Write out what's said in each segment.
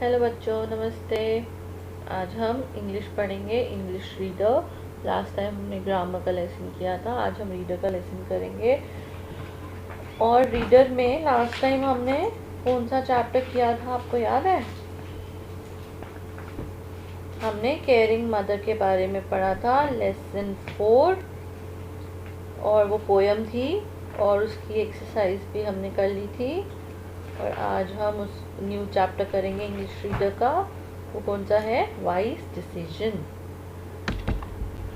Hello बच्चों, नमस्ते। आज हम इंग्लिश पढ़ेंगे, इंग्लिश रीडर। लास्ट टाइम हमने ग्रामर का लेसन किया था, आज हम रीडर का लेसन करेंगे। और रीडर में लास्ट टाइम हमने कौन सा चैप्टर किया था, आपको याद है? हमने केयरिंग मदर के बारे में पढ़ा था, लेसन 4। और वो पोयम थी और उसकी एक्सरसाइज भी हमने कर ली थी। और आज हम उस न्यू चैप्टर करेंगे इंग्लिश रीडर का। वो कौन सा है? Wise decision.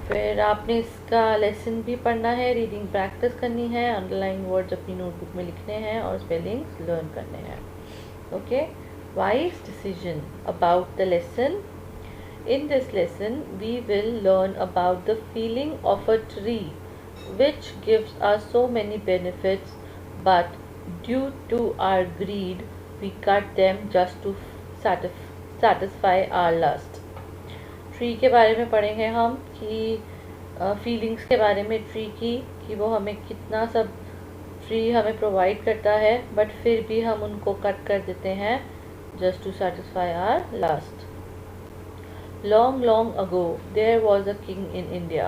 फिर आपने इसका लेसन भी पढ़ना है, रीडिंग प्रैक्टिस करनी है, अंडरलाइन वर्ड्स अपनी नोटबुक में लिखने हैं और स्पेलिंग्स लर्न करने हैं। Okay, wise decision. About the lesson. In this lesson, we will learn about the feeling of a tree, which gives us so many benefits, but due to our greed, we cut them just to satisfy our lust. Tree के बारे में पढ़ेंगे हम कि feelings के बारे में tree की, कि वो हमें कितना सब ट्री हमें प्रोवाइड करता है, बट फिर भी हम उनको कट कर देते हैं just to satisfy our lust. Long, long ago, there was a king in India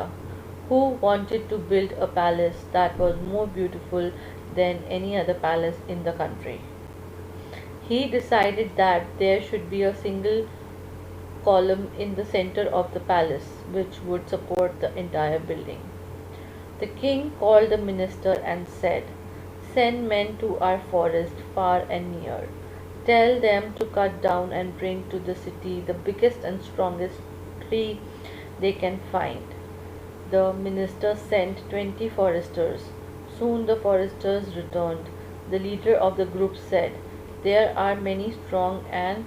who wanted to build a palace that was more beautiful than any other palace in the country. He decided that there should be a single column in the center of the palace which would support the entire building. The king called the minister and said, "Send men to our forest far and near. Tell them to cut down and bring to the city the biggest and strongest tree they can find." The minister sent 20 foresters. Soon the foresters returned. The leader of the group said, "There are many strong and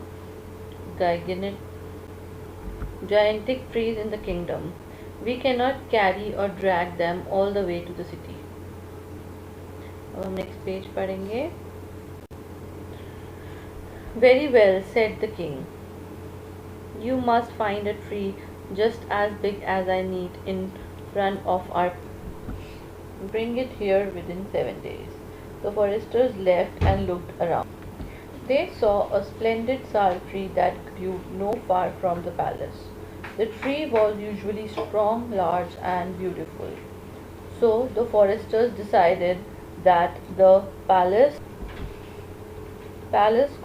gigantic trees in the kingdom. We cannot carry or drag them all the way to the city." अब हम next page पढ़ेंगे. "Very well," said the king. "You must find a tree just as big as I need in front of our. Bring it here within 7 days." The foresters left and looked around. They saw a splendid sal tree that grew no far from the palace. The tree was usually strong, large, and beautiful. So the foresters decided that the palace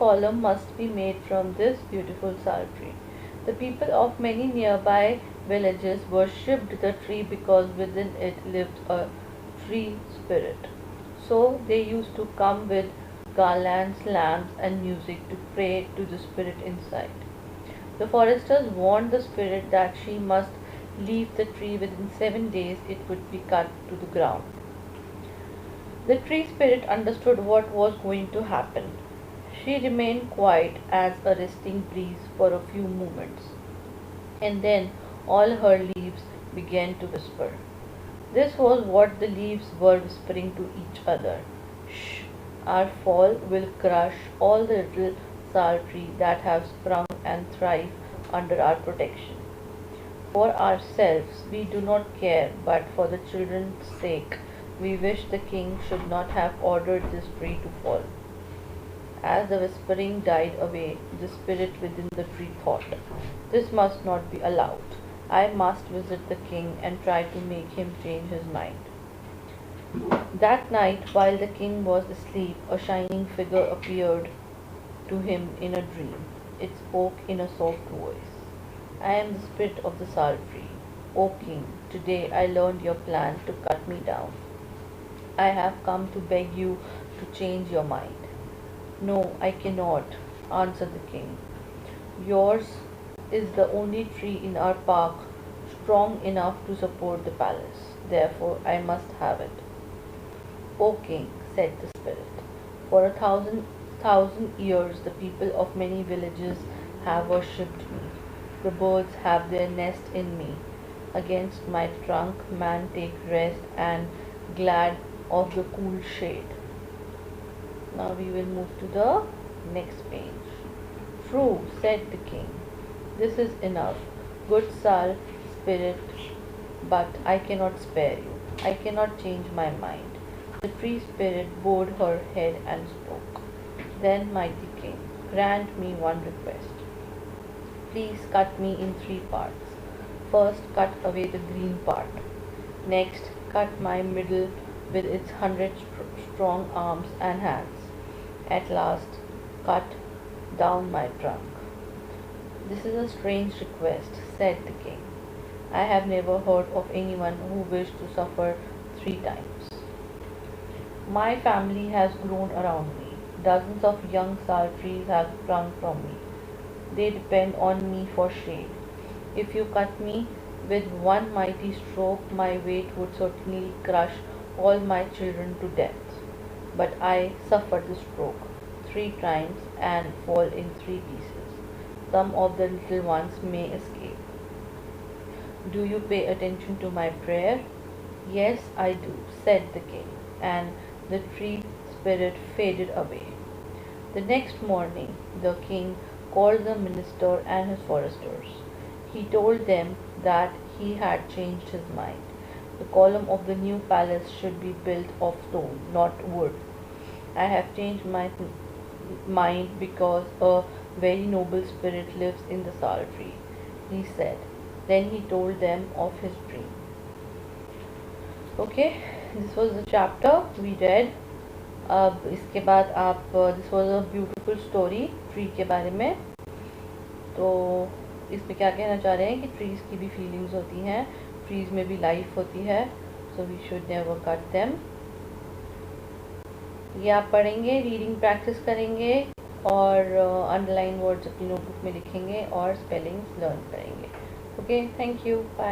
column must be made from this beautiful sal tree. The people of many nearby villages worshipped the tree because within it lived a tree spirit. So they used to come with garlands, lamps, and music to pray to the spirit inside. The foresters warned the spirit that she must leave the tree within 7 days, it would be cut to the ground. The tree spirit understood what was going to happen. She remained quiet as a resting breeze for a few moments, and then all her leaves began to whisper. This was what the leaves were whispering to each other. "Shh, our fall will crush all the little sal tree that have sprung and thrive under our protection. For ourselves we do not care, but for the children's sake we wish the king should not have ordered this tree to fall." As the whispering died away, the spirit within the tree thought, "This must not be allowed. I must visit the king and try to make him change his mind." That night, while the king was asleep, a shining figure appeared to him in a dream. It spoke in a soft voice. "I am the spirit of the sal tree. O king, today I learned your plan to cut me down. I have come to beg you to change your mind." "No, I cannot," answered the king. "Yours is the only tree in our park strong enough to support the palace. Therefore, I must have it." "O king," said the spirit, "for a thousand years the people of many villages have worshipped me. The birds have their nest in me. Against my trunk man take rest and glad of the cool shade." Now we will move to the next page. "True," said the king. "This is enough, good sal spirit, but I cannot spare you. I cannot change my mind." The tree spirit bowed her head and spoke. "Then, mighty king, grant me one request. Please cut me in three parts. First, cut away the green part. Next, cut my middle with its 100 strong arms and hands. At last, cut down my trunk. This is a strange request, said the king. I have never heard of anyone who wished to suffer 3 times. My family has grown around me. Dozens of young sal trees have sprung from me. They depend on me for shade. If you cut me with one mighty stroke, my weight would certainly crush all my children to death. But I suffer the stroke 3 times and fall in 3 pieces. Some of the little ones may escape. Do you pay attention to my prayer? Yes, I do, said the king, and the tree spirit faded away. The next morning, the king called the minister and his foresters. He told them that he had changed his mind. The column of the new palace should be built of stone, not wood. I have changed my mind because a very noble spirit lives in the sal tree, he said. Then he told them of his dream. Okay, this was the chapter we read. अब इसके बाद आप this was a beautiful story tree के बारे में. तो इसमें क्या कहना चाह रहे हैं कि ट्रीज़ की भी फीलिंग्स होती हैं, ट्रीज़ में भी लाइफ होती है, so we should never cut them. ये आप पढ़ेंगे, रीडिंग प्रैक्टिस करेंगे और अंडरलाइन वर्ड्स अपनी नोटबुक में लिखेंगे और स्पेलिंग्स लर्न करेंगे. Okay, thank you, bye.